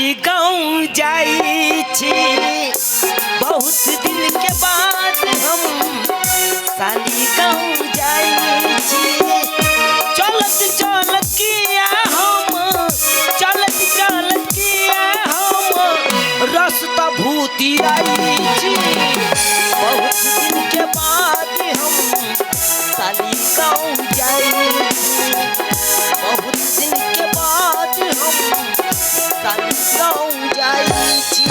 साली गाँव जाई छी बहुत दिन के बाद हम साली गाँव जाई छी चलत चलत किया हम चलत चलत किया हम रास्ता भूती आई छी बहुत दिन के बाद हम साली गाँव जाई छी बहुत दिन के बाद हम साली गाँव जाई छी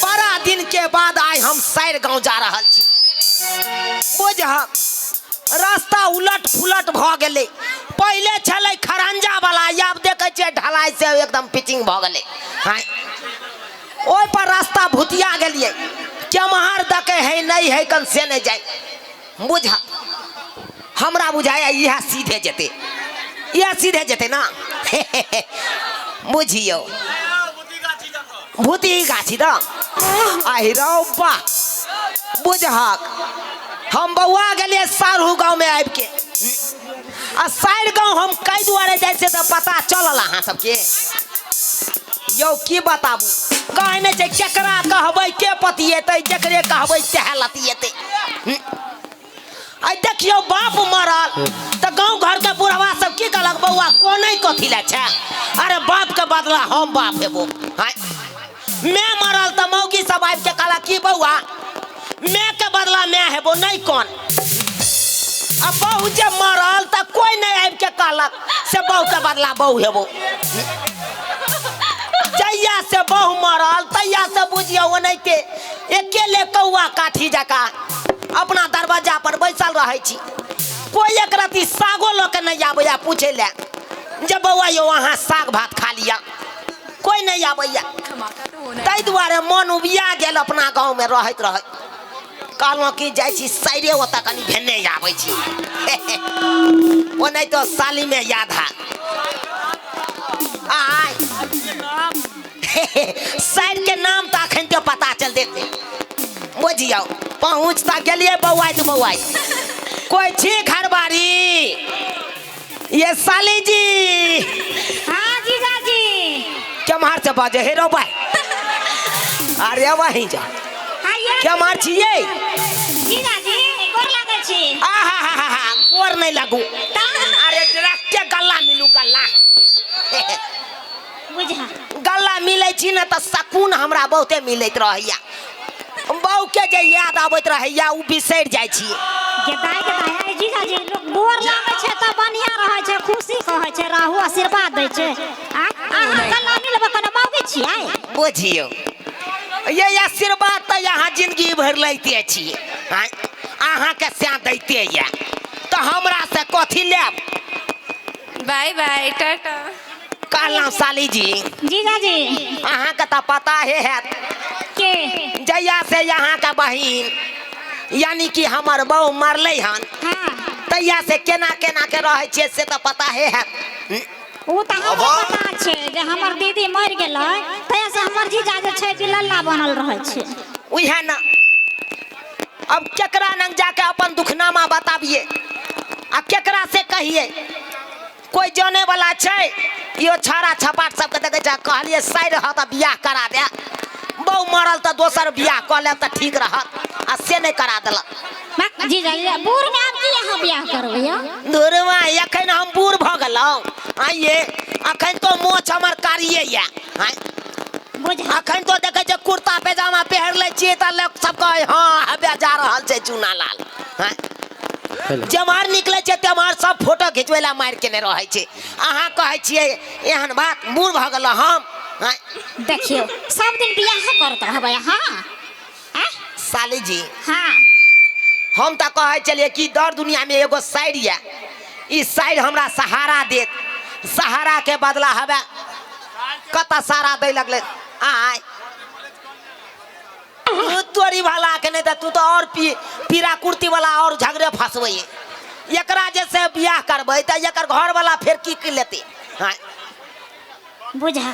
बड़ा दिन के बाद आइ हम सैर गाँव जा रहल छी बुझ रास्ता उलट फुलट भ गेले पहले छले खरंजा वाला आब देखे छियै ढलाई से एकदम पिचिंग भ गेले ओइ पर रास्ता भुतिया गेलिए केम्हर दके है नहीं है कन से नहीं जाए बुझ हमरा बुझाया यह सीधे जेते यह सीधे जेते ना बुझियो भूती गाछी द आहिरौ बा बुझहक हम बउआ गेलिए सारू गांव में आबि के आ साइड गांव हम कई दुआरे जैसे तो पता चलल अहाँ सबके यौ की बताबू कहे नहीं छै केकरा कहबै के पतिएतै जकरे कहबै सएह लतिएतै आई देखियो बाप मरल तो गांव घर के बुढ़वा सब की कहलक बउआ कोने कथी ला छै अरे बाप के बदला हम बाप हेबो मैं मरल तो मौगी सब आबि के कहलक की बउआ मैं के बदला मैं हेबो नहीं कौन अब बहू जे मरल तो कोई नहीं आबि के कहलक से बहू के बदला बहू हेबो जैया से बहू मरल तैया से बुझियो ओनाहिते अकेले कौआ काठी जका अपना दरवाजा पर बैसल रहे छी कोई एक रति सागो लो के नहीं आबैया पूछे ले जे बउआ यो वहाँ साग भात खा लिया कोई नहीं आबैया ताहि दुआरे मन उबिया गेल अपना गाँव में रहत रहे कहलहुँ कि जाइ छी साइडे ओतऽ कनि भेने आबै छी ओ नहीं तो साली में याद है आय साइड के नाम तो अखन तो पता चल देते बुझियो पहुँचता गेलिए बउआइत बउआइत कोई छी घर बारी ये साली जी हाँ जीजाजी केम्हर से बाजे हे रो भाई अरे वहीं जा केम्हर छियै जीजाजी गोर लागै छी आहा गोर नहीं लागू अरे डायरेक्टे गल्ला मिलू गल्ला बुझा गल्ला मिलै छी न त सकून हमरा बहुते मिलैत रहैया बहू के जे याद आबैत रहैया उ बिसरि जाइ छी गेदाय जीजाजी लोग गोर लागै छै त बढ़िया रहै छै खुशी कहै छै राहु आशीर्वाद दै छै अहाँ गल्ला मिलबे कने मांगै छियै बुझियो ये आशीर्वाद तो यहाँ जिंदगी भर लैते छी अहाँ के से दैते या तो हमरा से कथी लेब बाय बाय टाटा कहलहुँ साली जी जीजाजी अहाँ के तो पता है के जैया से यहाँ का बहिन यानी कि हमर बहू मरले हन हाँ तैया से केना केना के रहे छे से तो पता है उ त हमरो पता छै जे हमर दीदी मर गेलै तैया से हमर जीजा जे छै बिलल्ला बनल रहै छै उहे न अब केकरा नंग जाके अपन दुखनामा बताबिए आ केकरा से कहिए कोई जाने वाला छै यो छाड़ा छपाट सबके देखे छै कहलिए साइड रहत बियाह करा दे बहू मरल तो दोसर बियाह क लेब त ठीक रहत आ से नहीं करा देलक जीजा बूढ़ में आप की यहाँ बियाह करबै या दूरवा एखन हम बूढ़ भ गेलहुँ आइए अखन तो मोछ हमर कारिये या बुझा अखन तो देखे छै कुर्ता पैजामा पहर ले छियै त लोग सब कहे हाँ हबे जा रहल छै चूना लाल जमार निकले छै तमार सब फोटो खिंचबै ला मार के ने रहे छै अहाँ कहे छियै एहन बात बूढ़ भ गेल हम देखियो सब दिन बियाह करत रहबै हाँ साली जी हाँ हम तो कहे चलिए कि दर दुनिया में एगो साइड या ई साइड हमरा सहारा देत सहारा के बदला हबे कत सारा दे लगले आय तोरी वाला के नहीं तू तो और पीरा कुर्ती वाला और झगड़े फंसबै एकरा जैसे बियाह करबै त एकर घर वाला फिर की लेते बुझा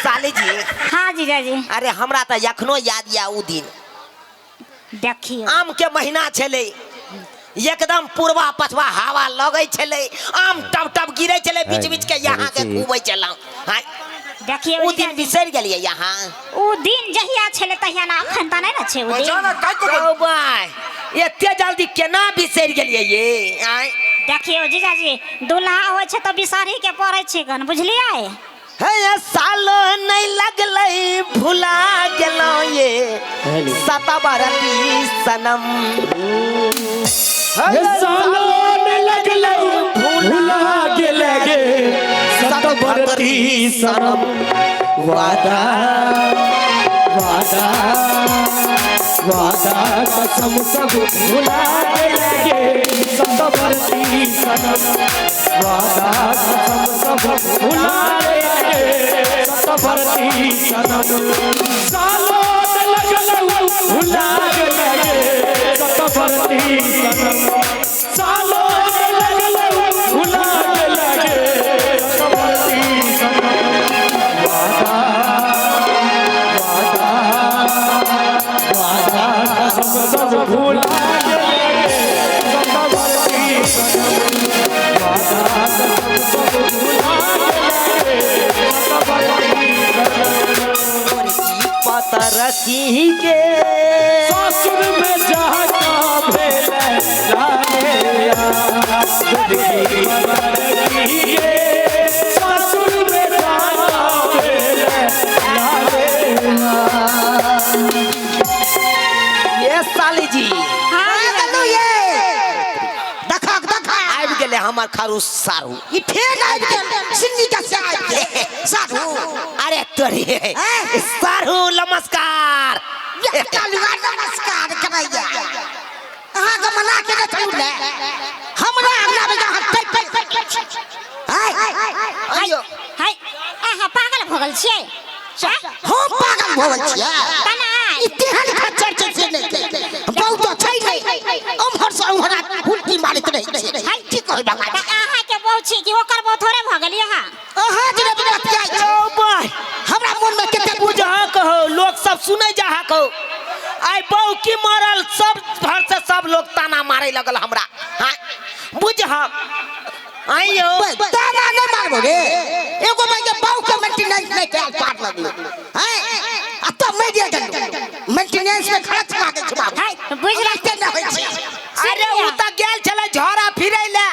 साली जी हाँ जीजा जी अरे हमरा तो यखनो याद या उ दिन देखियो आम के महीना छले एकदम पूर्वा पछवा हवा लगे छले, आम टप टप गिरे छले बीच बीच के यहाँ के घूमे चलौ। हाय देखिए ओ दिन बिसर गेलिए यहाँ। ओ दिन जहिया छले तहिया ना अखन त नै न छै ओ दिन। ओ भाई एते जल्दी केना बिसर गेलिए ये? आय देखियो जीजाजी दूल्हा होय छै त बिसारी के पड़ै छै गन, बुझलियै? हे सालो नहीं लगले भुला गेलो ये सतबरती सनम। हे सालो नहीं लगले भुला गेले सतबरती सनम। वादा वादा वादा कसम सब भुला गेले सतबरती सनम। वादा कसम सब भुला सतबरती सनम। सालो लगलो भुला गेले सतबरती सनम। सालो लगलो भुला गेले सतबरती सनम। वादा वादा वादा कसम सब भुला गेले सतबरती सनम। वादा कसम सब भुला पता रखी के ससुर में जाका भेले लालिया दुर्गी मरगी के ससुर में जाका भेले लालिया। ये साली जी हां ये देखा आबि गेले हमर खरूस सारू। ई फेर आबि गेल सिन्नी का से आबि गेल साधु। अरे तोरी सारू नमस्कार। कालुआ नमस्कार करैया। अहाँ के मना के रखू ले हमरा अगला बेजा हटै हाय अयो हाय अहाँ पागल भ गेल छियै? हम पागल भ गेल छियै? तना ई तेहन खच्चर छै से नहीं बहुत छै नहीं उम्हर से उम्हर उल्टी मारत रही छै। हाय की कहै बाबा अहाँ के बहु छी कि ओकर बहु थोड़े भ गेल यहाँ? अहाँ जे बतिया छै ओ भाई हमरा मन में कते बुझा कहो लोग सब सुनै जा कहो। आई बहु की मारल सब भर से सब लोग ताना मारे लगल हमरा। हां बुझ हम आइयो ताना नहीं मारबो रे एगो भाई के बाऊ के मेंटेनेंस नहीं कैल पार लगलो हैं आ त मैं दे गेल मेंटेनेंस में खर्च लागे छै बाबू। हाय बुझला ते न होय छै। अरे उ त गेल छले झोरा फिरै ले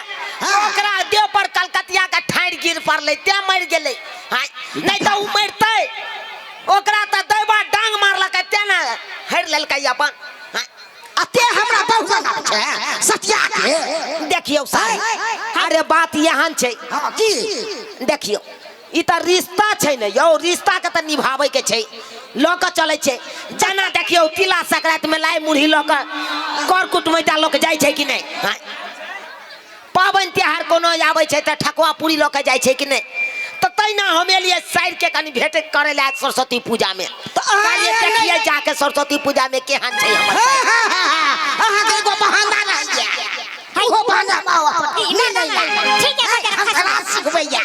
ओकरा देह पर कलकतिया के ठाड़ गिर पड़ले ते मर गेले। हां नहीं त उ मरतै ओकरा त दैबा डांग मारलकै ते न हर लेलकै अपन। अते हमरा बहुत लगा छै सतिया के देखियो सारे अरे बात यहाँ छै। हां की देखियो ई त रिश्ता छै ने यौ, रिश्ता के त निभावे के छै लोक चले छै। जना देखियो तिला संक्रांत में लाई मुरही लोक कर कुटमैता लोक जाय छै कि नहीं? हां पावन त्योहार कोनो आवे छै त ठकुआ पूरी लोक जाय छै कि नहीं? तो तैना हम एलिए साइड के कनी भेंट करे ला सरस्वती पूजा में। तो आइए देखिए जाके सरस्वती पूजा में केहन छै हमर। अहाँ के एगो बहाना रह गया हो बहाना मावा ठीक है हम खलास सिखबैया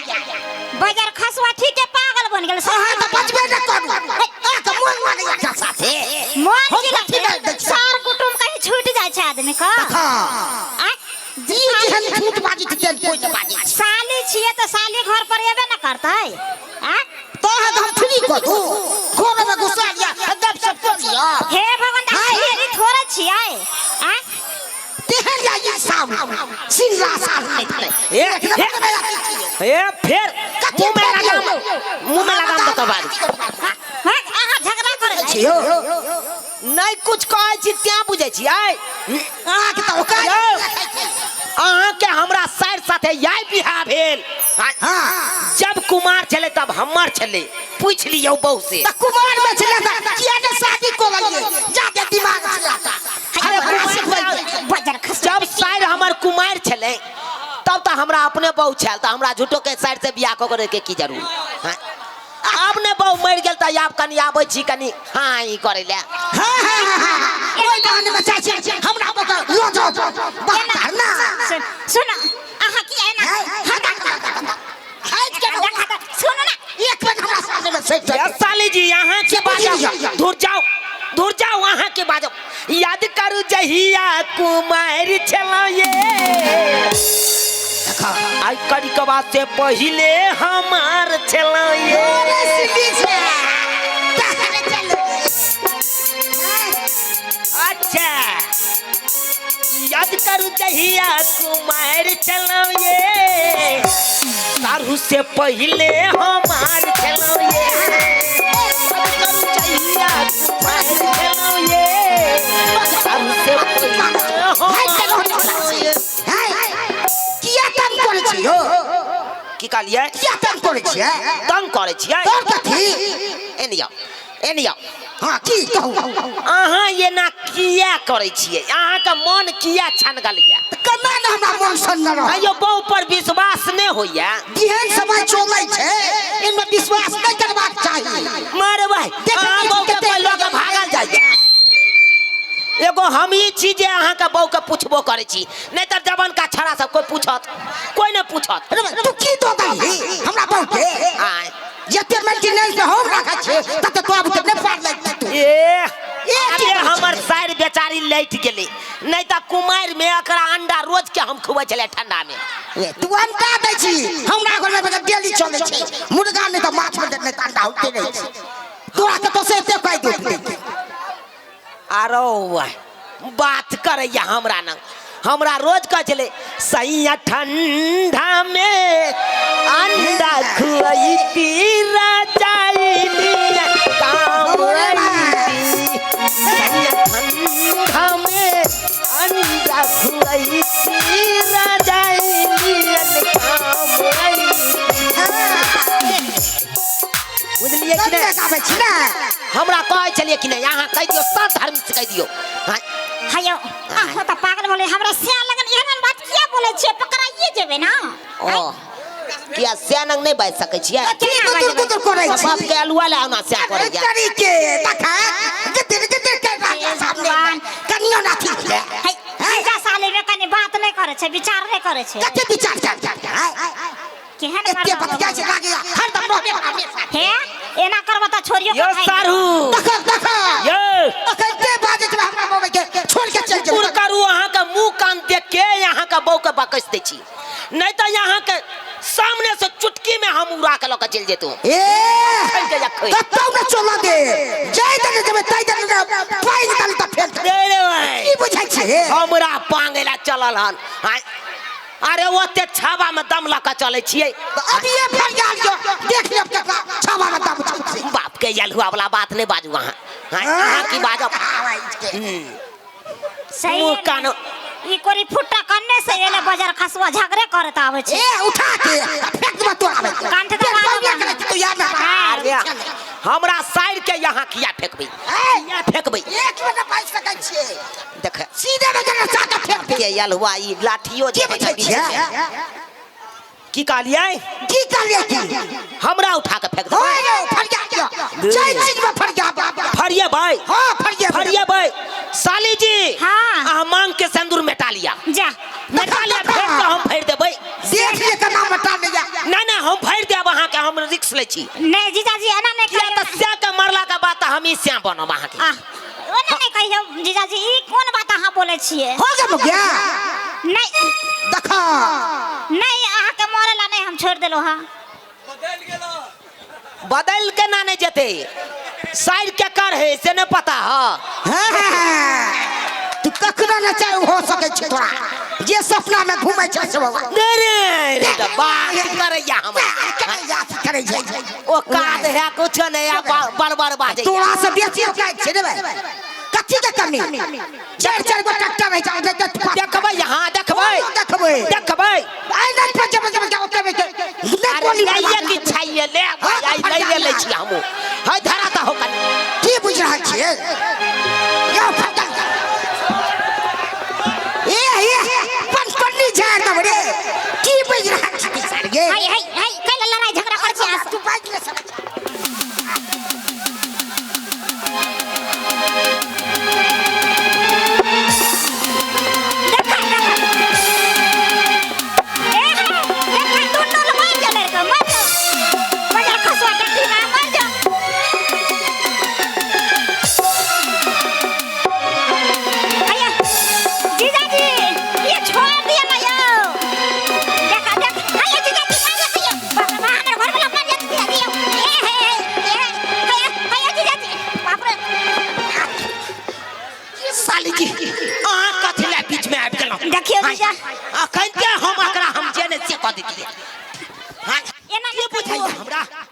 बाजार खसवा ठीक है पागल बन गेल। अहाँ त बचबे न करू आ त मोन माने या साथे मन हम की कथी लगतै? नहीं देख सार कुटुम कहीं छूट जाय छै आदमी का। हां जी जेहन झूठ बाजी तेन कोई न बाजी। साली छिए त साली घर पर एबे न करतै। हां तो हम फ्री कर दू कोनो में घुसा लिया गप सब कर लिया। हे भगवान ढेरी थोड़े छियै। हां तेहन या ये साम सिंगला साल नहीं थे ए फिर मुंह में लगाम तो बारी अहाँ झगड़ा करै छी यो नहीं कुछ कहै छी त्या बुझै छी। आइ अहाँ के तो का अहाँ के हमरा साइड साथे याई बियाह भेल। हां जब कुमार चले तब हमर चले पूछ लियो बहू से। कुमार में चला था किया ने शादी को लिए जाके दिमाग चला था। अरे कुमार जब साइड हमर कुमार चले तब तो हमरा अपने बहू छल त हमरा झूठो के साइड से बियाह करे के की जरूर। हां अब ने बहु मर गेल त आप कनी आबै छी कनी हां ई करे ले। हां ओइ बहाने में चाची हमरा बता लो जाओ बात करना सुन अहाँ की है ना हाथ के सुन ना एक मिनट हमरा सामने में सेट साली जी यहाँ के बाजो दूर जाओ वहाँ के बाजो। याद करू जही जहिया कुमार छलौ ये देखा आई कड़ी कबा से पहले हमार छलौ ये अरे सिटी से तारे चलो अच्छा याद करू जहिया कुमार छलौ ये सारू से पहले हमार छलौ ये याद करू जहिया कुमार छलौ ये सारू से पहले हाय चलो हमार ये हाय किया तंग करे छियो की कहलिए किया तंग करे छियै तंग करे छियै तोर कथी एनिया हां की कहू अहाँ ये ना किया करे छियै अहाँ का मन किया छनगल या कना न हमरा मन सन न रह अयो बहु पर विश्वास नहीं होया जेहन समय चलै छै इनमे विश्वास नहीं करबाक चाही मारे भाई अहाँ बहु के कोई लोग भागल जाइए एगो हम ही चीज अहाँ का बहु के पूछबो करे छी नहीं तो जवान का छड़ा सब कोई पूछत कोई नहीं पूछत अरे तू की दो गई हमरा बहु के आय जते मेंटेनेंस में हम रखा छे तते तो अब तक नहीं पार लग तू अरे हमर साइड बेचारी लेट गेली नहीं तो कुमार में एकरा अंडा रोज के हम खुबै छले ठंडा में तू अंडा दै छी हमरा घर में डेली चले छै मुर्गा नहीं तो माछ में नहीं तो अंडा होते नहीं छै तोरा के तो से ते कह दे आरो बात करे या हमरा न हमरा रोज कह चले सैया ठंडा में अंडा खुआईती राजाई काम आईती सैया ठंडा में अंडा खुआईती राजाई काम आईती बुझलिए कि नहीं आबै छी ना हमरा कहै छलिए कि नहीं यहाँ कह दियो सब धर्म से कह दियो हायो आहो त पागल बोले हमरा से लगन एहन बात किया बोले छे पकड़ाइए जेबे ना ओ किया सैनंग नहीं बैठ सकै छियै गुदुर करे छी बाप के अलुआ ले आना से करे जा तरीके देखा गदर के बात सामने कनियो ना ठीक है जीजा साले में कनी बात नहीं करे छे विचार नहीं करे छे कते विचार कर केहन एते बतिया से लागे हर दम रोबे हमेशा हे एना करबा त छोरियो यो सारू देखा यो कते बाजे छै हमरा बाबा के छोड़ के चल पूर जा करू अहाँ का मुंह कान देख के यहाँ का बहू के बकस दे छी नहीं तो यहाँ के सामने से चुटकी में हम उड़ा के लक चल जेतू ए चल के जखै कतौ न चला दे जय दे जब तय दे पाई निकाल त फेंक दे रे भाई की बुझाइ छै हमरा पांगेला चलल हन अरे ओते छावा में दम लका चले छियै अभी ये फर जा देख ले ककरा छावा में दम छै बाप के यलहुआ वाला बात नहीं बाजू अहाँ अहाँ की बाजब सही मुंह कान ई कोरी फुट्टा कन्ने से एले बाजार खसवा झगड़े करत आवे छे ए उठा के फेंक दे तो आवे कांठ दबा तू याद ना अरे हमरा साइड के यहाँ किया फेंकबी किया फेंकबी एक मिनट पाई सकै छियै देख सीधे में जरा साका फेंक दे के यलहुआ ई लाठियो जे की कहलिए की कहलिए हमरा उठा के फेंक दे होय फर जा जय चीज में फर जा फरिए भाई हां फरिए भाई साली जी हाँ। आ मांग के सिंदूर मेटा लिया जा मेटा लिया फेंक तो हम फेर देबै देख ले के नाम बता दे जा नहीं हम फेर देब अहाँ के हम रिस्क ले छी नहीं जीजा जी एना नहीं किया तो कहियो स्या के मरला के बात हम ही स्या बनब अहाँ के ओना नहीं कहियो जीजा जी ई कोन बात अहाँ बोले छिए हो गया नहीं देखा नहीं अहाँ के मरेला नहीं हम छोड़ देलो हां बदल के ना नहीं जेते साइड के कर है से नहीं पता है तू कखनो न चाहे हो सके छै तोरा जे सपना में घूमै छै सब रे बात करे या हम करे छै ओ काद है कुछ नहीं है बार बार बाजे तोरा से बेसी काज छै रे भाई कथि के कमी चार गो ट्रैक्टर है देखबै यहाँ देखबै आई नहीं पर जब ओते में अरे नहीं की चाहिए ले भाई नहीं ले छी हम है धरा त हो कनी की बुझ रहा छियै यो फटल ए पंचपन्नी झाड़ दब रे की बुझ रहा छियै सर गे हाय कैला लड़ाई झगड़ा कर छी तू बात ले समझ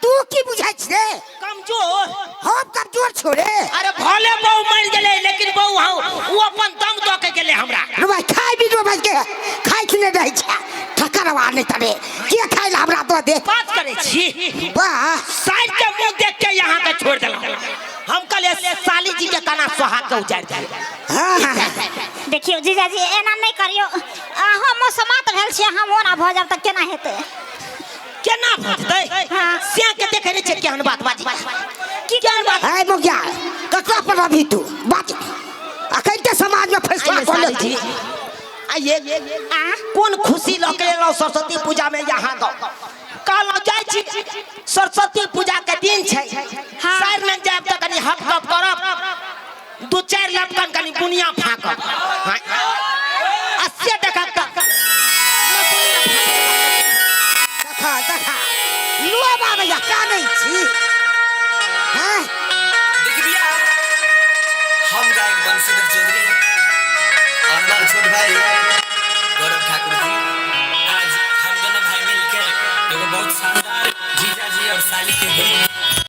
तू की बुझाई छे कमजोर हम कमजोर छोड़े अरे भले बहु मर गेले लेकिन बहु वो अपन दम दो के गेले हमरा रे भाई खाई भी रो भाई के खाई कि नहीं रही छे ठकरवा नहीं तबे के खाई हमरा तो दे बात करे छी वाह साइड के मुंह देख के यहाँ के छोड़ देला हम कल साली जी के काना सुहाग के उजाड़ दे हां देखियो जीजाजी एना नहीं करियो हम समात भेल छी हम ओना भ जाब त केना हेतै केना भजतै हाँ। सिया के देखे रे छे केहन बात बाजी की केहन बात हाय मोगिया ककरा पर अभी तू बात अकैते समाज में फैसला कर ले थी आइए कौन खुशी लके लो सरस्वती पूजा में यहाँ दो काल जाय छी सरस्वती पूजा के दिन छै सर में जाब त कनी हक कप करब दो चार लटकन कनी बुनिया फाकब 80 टका देखा लुआ बाबा या का नहीं छी हैं देखी भैया हम गायक बंशीधर चौधरी और हमारे छोटे भाई